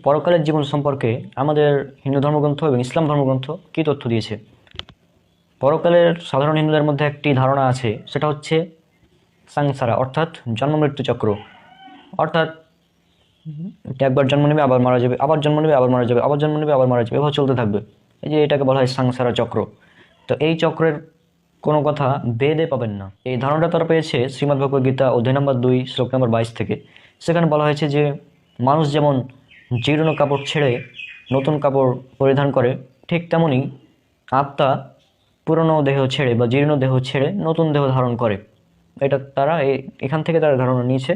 পরকালের জীবন সম্পর্কে আমাদের হিন্দু ধর্মগ্রন্থ এবং ইসলাম ধর্মগ্রন্থ কী তথ্য দিয়েছে? পরকালের সাধারণ হিন্দুদের মধ্যে একটি ধারণা আছে, সেটা হচ্ছে সাংসারা, অর্থাৎ জন্ম মৃত্যু চক্র। অর্থাৎ একবার জন্ম নেবে আবার মারা যাবে, আবার জন্ম নেবে আবার মারা যাবে, আবার জন্ম নেবে আবার মারা যাবে, এভাবে চলতে থাকবে। এই যে এটাকে বলা হয় সাংসারা চক্র। তো এই চক্রের কোনো কথা বেদে পাবেন না। এই ধারণাটা তারা পেয়েছে শ্রীমদ্ ভগবদ গীতা অধ্যায় নম্বর 2 শ্লোক নম্বর 22 থেকে। সেখানে বলা হয়েছে যে মানুষ যেমন জীর্ণ কাপড় ছেড়ে নতুন কাপড় পরিধান করে, ঠিক তেমনি আত্মা পুরনো দেহ ছেড়ে বা জীর্ণ দেহ ছেড়ে নতুন দেহ ধারণ করে। এটা তারা এখান থেকে তারা ধারণা নিয়েছে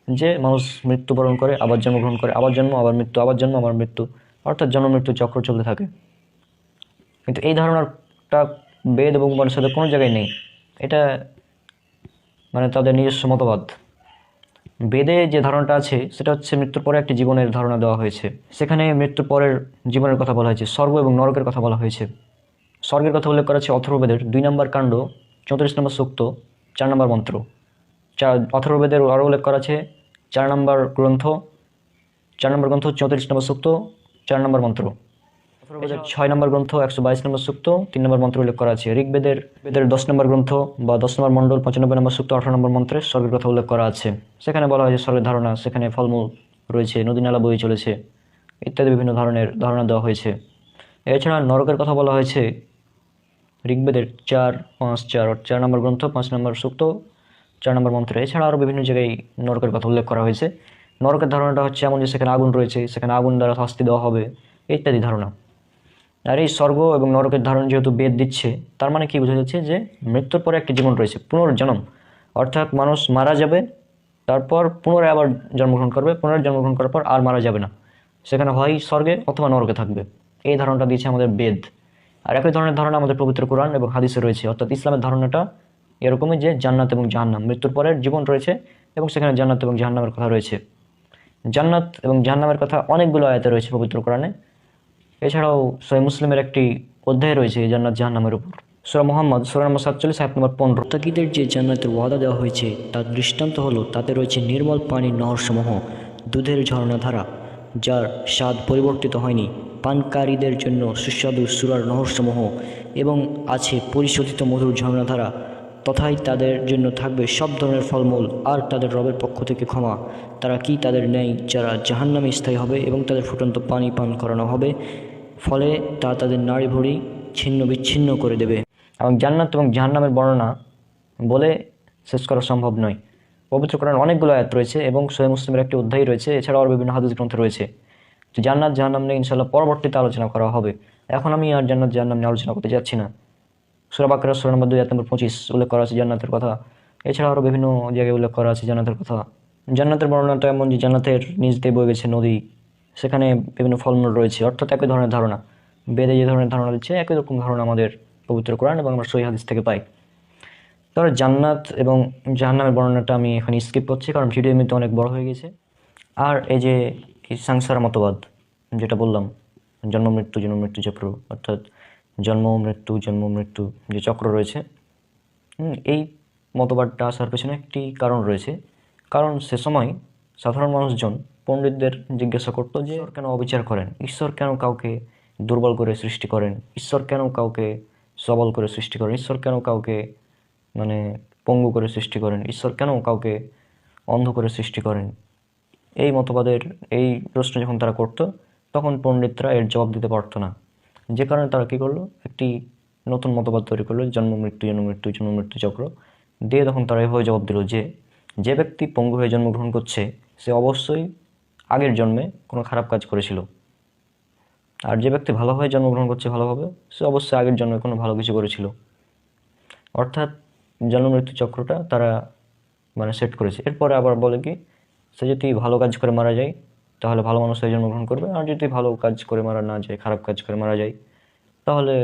যে মানুষ মৃত্যুবরণ করে আবার জন্মগ্রহণ করে, আবার জন্ম আবার মৃত্যু, আবার জন্ম আবার মৃত্যু, অর্থাৎ জন্ম মৃত্যু চক্র চলতে থাকে। কিন্তু এই ধারণাটা বেদ এবং উপনিষদের সাথে কোনো জায়গায় নেই। এটা মানে তাদের নিজস্ব মতবাদ। বেদে যে ধারণাটা আছে সেটা হচ্ছে মৃত্যুর পরে একটি জীবনের ধারণা দেওয়া হয়েছে। সেখানে মৃত্যুর পরের জীবনের কথা বলা হয়েছে, স্বর্গ এবং নরকের কথা বলা হয়েছে। স্বর্গের কথা উল্লেখ করা হচ্ছে অথর্ববেদের 2 নম্বর কাণ্ড 34 নম্বর সূক্ত 4 নম্বর মন্ত্র। অথর্ববেদের আরও উল্লেখ করা আছে 4 নম্বর গ্রন্থ 34 নম্বর সূক্ত 4 নম্বর মন্ত্র। অথর্ববেদের 6 নম্বর গ্রন্থ 122 নম্বর সূক্ত 3 নম্বর মন্ত্র উল্লেখ করা আছে। ঋগ্বেদের 10 নম্বর গ্রন্থ বা 10 নম্বর মণ্ডল 95 নম্বর সূক্ত 18 নম্বর মন্ত্রে স্বর্গের কথা উল্লেখ করা আছে। সেখানে বলা হয়েছে স্বর্গের ধারণা, সেখানে ফলমূল রয়েছে, নদী নালা বয়ে চলেছে ইত্যাদি বিভিন্ন ধরনের ধারণা দেওয়া হয়েছে। এছাড়া নরকের কথা বলা হয়েছে ঋগ্বেদের 4, 5, 4 নম্বর গ্রন্থ 5 নম্বর সূক্ত 4 নম্বর মন্ত্রে। এছাড়া আরও বিভিন্ন জায়গায় নরকের কথা উল্লেখ করা হয়েছে। নরকের ধারণাটা হচ্ছে এমন যে সেখানে আগুন রয়েছে, সেখানে আগুন দ্বারা শাস্তি দেওয়া হবে ইত্যাদি ধারণা। আর এই স্বর্গ এবং নরকের ধারণা যেহেতু বেদ দিচ্ছে, তার মানে কি বোঝা যাচ্ছে যে মৃত্যুর পরে একটি জীবন রয়েছে, পুনর্জন্ম। অর্থাৎ মানুষ মারা যাবে, তারপর পুনরায় আবার জন্মগ্রহণ করবে, পুনরায় জন্মগ্রহণ করার পর আর মারা যাবে না, সেখানে হয় স্বর্গে অথবা নরকে থাকবে। এই ধারণাটা দিয়েছে আমাদের বেদ। আর একই ধরনের ধারণা আমাদের পবিত্র কোরআন এবং হাদিসে রয়েছে। অর্থাৎ ইসলামের ধারণাটা এরকমই যে জান্নাত এবং জাহান্নাম, মৃত্যুর পরের জীবন রয়েছে এবং সেখানে জান্নাত এবং জাহান্নামের কথা রয়েছে। জান্নাত এবং জাহান্নামের কথা অনেকগুলো আয়াতে রয়েছে পবিত্র কোরআনে। এছাড়াও সহিহ মুসলিমের একটি অধ্যায় রয়েছে জান্নাত জাহান্নামের উপর। সূরা মুহাম্মদ সূরা নম্বর 47 আয়াত নম্বর 15। মুত্তাকিদের যে জান্নাতের ওয়াদা দেওয়া হয়েছে তার দৃষ্টান্ত হলো তাতে রয়েছে নির্মল পানির নহরসমূহ, দুধের ঝর্ণাধারা যার স্বাদ পরিবর্তিত হয়নি, পানকারীদের জন্য সুস্বাদু সুরার নহরসমূহ, এবং আছে পরিশোধিত মধুর ঝর্ণাধারা। তথায় তাদের জন্য থাকবে সব ধরনের ফলমূল আর তাদের রবের পক্ষ থেকে ক্ষমা। তারা কি তাদের ন্যায় যারা জাহান্নামে স্থায়ী হবে এবং তাদের ফুটন্ত পানি পান করানো হবে, ফলে তা তাদের নাড়ি ভুঁড়ি ছিন্ন বিচ্ছিন্ন করে দেবে। এবং জান্নাত এবং জাহান্নামের বর্ণনা বলে শেষ করা সম্ভব নয়। পবিত্র কোরআন অনেকগুলো আয়াত রয়েছে এবং সহিহ মুসলিমের একটি অধ্যায় রয়েছে। এছাড়াও আরও বিভিন্ন হাদিস গ্রন্থ রয়েছে। তো জান্নাত জাহান্নাম নিয়ে ইনশাআল্লাহ পরবর্তীতে আলোচনা করা হবে। এখন আমি আর জান্নাত জাহান্নাম নিয়ে আলোচনা করতে যাচ্ছি না। সূরা বাকারা সূরা নম্বর 2 আয়াত নম্বর 25 উল্লেখ করা আছে জান্নাতের কথা। এছাড়াও আরও বিভিন্ন জায়গায় উল্লেখ করা আছে জান্নাতের কথা। জান্নাতের বর্ণনাটা এমন যে জান্নাতের নিচ দিয়ে বয়ে গেছে নদী, সেখানে বিভিন্ন ফলমূল রয়েছে। অর্থাৎ একই ধরনের ধারণা, বেদে যে ধরনের ধারণা দিচ্ছে একই রকম ধারণা আমাদের পবিত্র কোরআন এবং আমরা সহিহ হাদিস থেকে পাই। তবে জান্নাত এবং জাহান্নামের বর্ণনাটা আমি এখন স্কিপ করছি, কারণ ভিডিও এমনিতে অনেক বড় হয়ে গেছে। আর এই যে এই সাংসারা মতবাদ যেটা বললাম, জন্ম মৃত্যু চক্র, অর্থাৎ জন্ম মৃত্যু যে চক্র রয়েছে, এই মতবাদটা আসার পেছনে একটি কারণ রয়েছে। কারণ সে সময় সাধারণ মানুষজন পণ্ডিতদের জিজ্ঞাসা করতো যে ঈশ্বর কেন অবিচার করেন, ঈশ্বর কেন কাউকে দুর্বল করে সৃষ্টি করেন, ঈশ্বর কেন কাউকে সবল করে সৃষ্টি করেন, ঈশ্বর কেন কাউকে মানে পঙ্গু করে সৃষ্টি করেন, ঈশ্বর কেন কাউকে অন্ধ করে সৃষ্টি করেন। এই মতবাদের এই প্রশ্ন যখন তারা করতো, তখন পণ্ডিতরা এর জবাব দিতে পারতো না। যে কারণে তারা কী করলো, একটি নতুন মতবাদ তৈরি করলো, জন্ম মৃত্যু চক্র দিয়ে। তখন তারা এভাবে জবাব দিল যে যে ব্যক্তি পঙ্গু হয়ে জন্মগ্রহণ করছে সে অবশ্যই আগের জন্মে কোনো খারাপ কাজ করেছিল, আর যে ব্যক্তি ভালো হয়ে জন্মগ্রহণ করছে ভালোভাবে, সে অবশ্যই আগের জন্মে কোনো ভালো কিছু করেছিল। অর্থাৎ জন্ম মৃত্যু চক্রটা তারা মানে সেট করেছে। এরপরে আবার বলে কি, সে যদি ভালো কাজ করে মারা যায় তাহলে ভালো মানুষ হয়ে জন্মগ্রহণ করবে, আর যদি ভালো কাজ করে মারা না যায়, খারাপ কাজ করে মারা যায়, তাহলে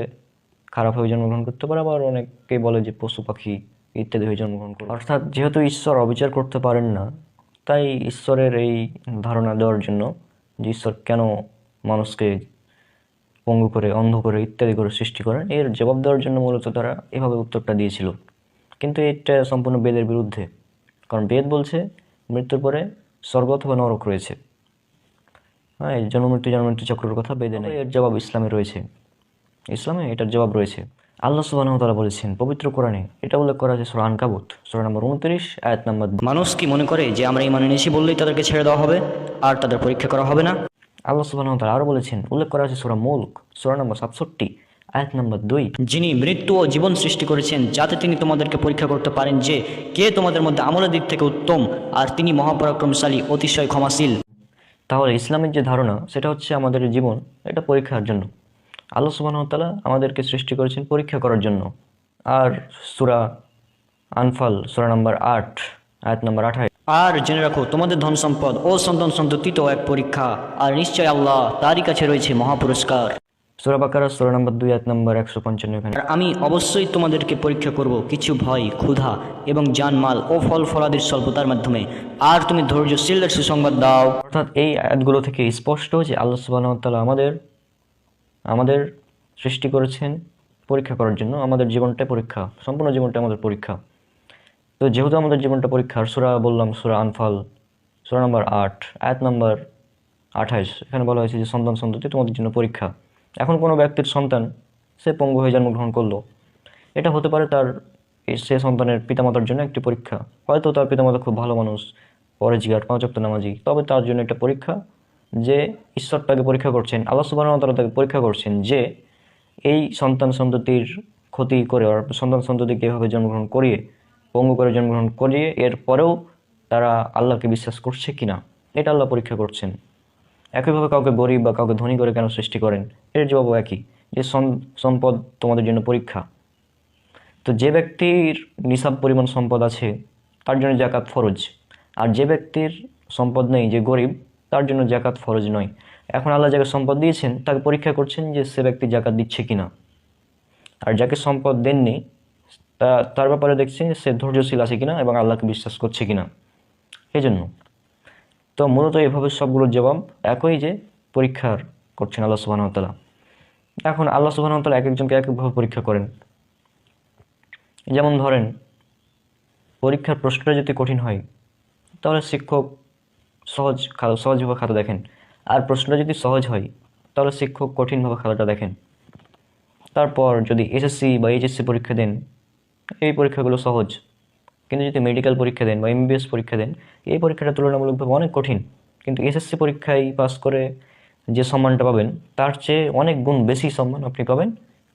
খারাপ হয়ে জন্মগ্রহণ করতে পারে। আবার অনেকেই বলে যে পশু পাখি ইত্যাদি হয়ে জন্মগ্রহণ করবে। অর্থাৎ যেহেতু ঈশ্বর অবিচার করতে পারেন না, তাই ঈশ্বরের এই ধারণা দেওয়ার জন্য যে ঈশ্বর কেন মানুষকে পঙ্গু করে, অন্ধ করে ইত্যাদি করে সৃষ্টি করেন, এর জবাব দেওয়ার জন্য মূলত তারা এভাবে উত্তরটা দিয়েছিল। কিন্তু এটা সম্পূর্ণ বেদের বিরুদ্ধে, কারণ বেদ বলছে মৃত্যুর পরে স্বর্গ অথবা নরক রয়েছে। হ্যাঁ, এই জন্ম মৃত্যু চক্রের কথা বেঁধে নেই, এর জবাব ইসলামে রয়েছে। ইসলামে এটার জবাব রয়েছে। আল্লাহ সুবহানাহু ওয়া তাআলা বলেছেন পবিত্র কোরআনে, এটা উল্লেখ করা আছে সূরা আনকাবুত সূরা নম্বর 29 আয়াত নম্বর 2। মানুষ কি মনে করে যে আমরা ইমান এনেছি বললেই তাদেরকে ছেড়ে দেওয়া হবে আর তাদের পরীক্ষা করা হবে না? আল্লাহ সুবহানাহু ওয়া তাআলা আরো বলেছেন, উল্লেখ করা আছে সূরা মুলক সূরা নম্বর 67 আয়াত নম্বর 2। যিনি মৃত্যু ও জীবন সৃষ্টি করেছেন যাতে তিনি তোমাদেরকে পরীক্ষা করতে পারেন যে কে তোমাদের মধ্যে আমলের দিক থেকে উত্তম, আর তিনি মহাপরাক্রমশালী, অতিশয় ক্ষমাশীল। তাহলে ইসলামের যে ধারণা সেটা হচ্ছে আমাদের জীবন এটা পরীক্ষার জন্য। আল্লাহ সুবহানাহু ওয়া তাআলা আমাদেরকে সৃষ্টি করেছেন পরীক্ষা করার জন্য। আর সূরা আনফাল সূরা নম্বর 8 আয়াত নম্বর 28। আর জেনে রাখো তোমাদের ধন সম্পদ ও সন্তান সন্ততি তো এক পরীক্ষা, আর নিশ্চয় আল্লাহ তারই কাছে রয়েছে মহাপুরস্কার। সূরা বাকারা সূরা নম্বর 2 আয়াত নম্বর 155 এখানে। আর আমি অবশ্যই তোমাদেরকে পরীক্ষা করব কিছু ভয়, ক্ষুধা এবং জানমাল ও ফল ফলাদির স্বল্পতার মাধ্যমে, আর তুমি ধৈর্যশীলদের সুসংবাদ দাও। অর্থাৎ এই আয়াতগুলো থেকে স্পষ্ট যে আল্লাহ সুবহানাহু ওয়া তাআলা আমাদের সৃষ্টি করেছেন পরীক্ষা করার জন্য। আমাদের জীবনটাই পরীক্ষা, সম্পূর্ণ জীবনটা আমাদের পরীক্ষা। তো যেহেতু আমাদের জীবনটা পরীক্ষার, সূরা বললাম সূরা আনফাল সূরা নম্বর 8 আয়াত নম্বর 28, এখানে বলা হয়েছে যে সন্তান সন্ততি তোমাদের জন্য পরীক্ষা। এখন কোনো ব্যক্তির সন্তান সে পঙ্গু হয়ে জন্মগ্রহণ করলো, এটা হতে পারে সে সন্তানের পিতামাতার জন্য একটি পরীক্ষা। হয়তো তার পিতামাতা খুব ভালো মানুষ, পরেজগার, পাঁচ ওয়াক্ত নামাজি, তবে তার জন্য একটা পরীক্ষা যে ঈশ্বর তাকে পরীক্ষা করছেন, আল্লাহ সুবহানাহু ওয়া তাআলা তাকে পরীক্ষা করছেন যে এই সন্তান সন্ততির ক্ষতি করে, আর সন্তান সন্ততিকে এভাবে জন্মগ্রহণ করিয়ে, পঙ্গু করে জন্মগ্রহণ করিয়ে এরপরেও তারা আল্লাহকে বিশ্বাস করছে কিনা, এটা আল্লাহ পরীক্ষা করছেন। একইভাবে কাউকে গরিব বা কাউকে ধনী করে কেন সৃষ্টি করেন, এর জবাবও একই, যে সম্পদ তোমাদের জন্য পরীক্ষা। তো যে ব্যক্তির নিসাব পরিমাণ সম্পদ আছে তার জন্য জাকাত ফরজ, আর যে ব্যক্তির সম্পদ নেই, যে গরিব, তার জন্য জাকাত ফরজ নয়। এখন আল্লাহ যাকে সম্পদ দিয়েছেন তাকে পরীক্ষা করছেন যে সে ব্যক্তি জাকাত দিচ্ছে কিনা, আর যাকে সম্পদ দেননি তার ব্যাপারে দেখছেন যে সে ধৈর্যশীল আছে কিনা এবং আল্লাহকে বিশ্বাস করছে কিনা। এই জন্য তো মূলত এভাবে সবগুলোর জবাব একই, যে পরীক্ষার করছেন আল্লাহ সুবহানাহু ওয়া তাআলা। এখন আল্লাহ সুবহানাহু ওয়া তাআলা এক একজনকে এক একভাবে পরীক্ষা করেন। যেমন ধরেন, পরীক্ষার প্রশ্নটা যদি কঠিন হয় তাহলে শিক্ষক সহজভাবে খাতা দেখেন, আর প্রশ্নটা যদি সহজ হয় তাহলে শিক্ষক কঠিনভাবে খাতাটা দেখেন। তারপর যদি এসএসসি বা এইচএসসি পরীক্ষা দেন, এই পরীক্ষাগুলো সহজ, কিন্তু যদি মেডিকেল পরীক্ষা দেন বা এমবিবিএস পরীক্ষা দেন, এই পরীক্ষাটা তুলনামূলকভাবে অনেক কঠিন। কিন্তু এসএসসি পরীক্ষায় পাস করে যে সম্মানটা পাবেন তার চেয়ে অনেক গুণ বেশি সম্মান আপনি পাবেন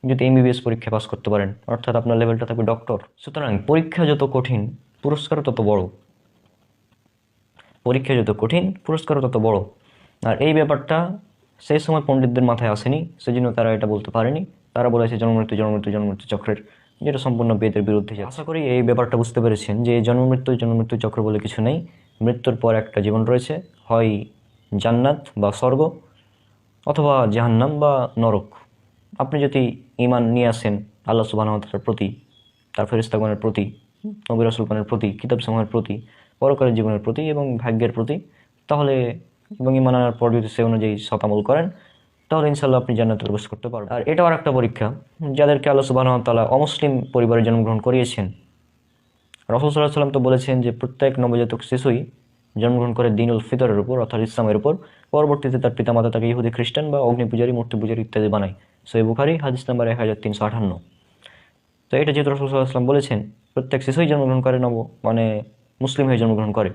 যদি এমবিবিএস পরীক্ষায় পাস করতে পারেন, অর্থাৎ আপনার লেভেলটা থাকবে ডক্টর। সুতরাং পরীক্ষা যত কঠিন পুরস্কারও তত বড়, পরীক্ষা যত কঠিন পুরস্কারও তত বড়। আর এই ব্যাপারটা সেই সময় পণ্ডিতদের মাথায় আসেনি, সেজন্য তারা এটা বলতে পারেনি। তারা বলেছে জন্মমৃত্যু চক্রের, যেটা সম্পূর্ণ বেদের বিরুদ্ধে যাচ্ছে। আশা করি এই ব্যাপারটা বুঝতে পেরেছেন যে জন্মমৃত্যু চক্র বলে কিছু নেই। মৃত্যুর পর একটা জীবন রয়েছে, হয় জান্নাত বা স্বর্গ, অথবা জাহান্নাম বা নরক। আপনি যদি ঈমান নিয়ে আসেন আল্লাহ সুবহানাহু ওয়া তাআলার প্রতি, তার ফেরেশতাগণের প্রতি, নবী রাসূলগণের প্রতি, কিতাবসমূহের প্রতি, পরকালের জীবনের প্রতি এবং ভাগ্যের প্রতি, তাহলে এবং ঈমান আনার পর যদি সে অনুযায়ী সৎ আমল করেন, তাহলে ইনশাআল্লাহ আপনি জান্নাতে প্রবেশ করতে পারবেন। আর এটাও আরেকটা পরীক্ষা, যাদেরকে আল্লাহ সুবহানাহু ওয়া তাআলা অমুসলিম পরিবারে জন্মগ্রহণ করিয়েছেন। রাসূল সাল্লাল্লাহু আলাইহি ওয়াসাল্লাম তো বলেছেন যে প্রত্যেক নবজাতক শিশুই জন্মগ্রহণ করে দ্বীনুল ফিতরের উপর, অর্থাৎ ইসলামের উপর। পরবর্তীতে তার পিতামাতা তাকে ইহুদি, খ্রিস্টান বা অগ্নি পূজারী, মূর্তি পূজারী ইত্যাদি বানায়। সহিহ বুখারী হাদিস নাম্বার 1358। তো এটা যেহেতু রাসূল সাল্লাল্লাহু আলাইহি ওয়াসাল্লাম বলেছেন, প্রত্যেক শিশুই জন্মগ্রহণ করে মুসলিম হয়ে জন্মগ্রহণ করে।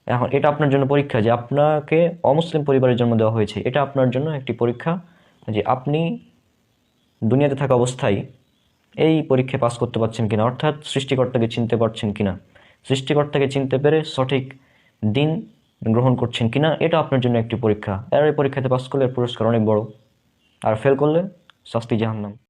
এখন এটা আপনার জন্য পরীক্ষা যে আপনাকে অমুসলিম পরিবারের জন্ম দেওয়া হয়েছে, এটা আপনার জন্য একটি পরীক্ষা যে আপনি দুনিয়াতে থাকা অবস্থায় এই পরীক্ষায় পাস করতে পারছেন কিনা, অর্থাৎ সৃষ্টিকর্তাকে চিনতে পারছেন কিনা, সৃষ্টিকর্তাকে চিনতে পেরে সঠিক দিন গ্রহণ করছেন কিনা, এটা আপনার জন্য একটি পরীক্ষা। আর এই পরীক্ষাতে পাস করলে পুরস্কার অনেক বড়, আর ফেল করলে শাস্তি জাহান্নাম।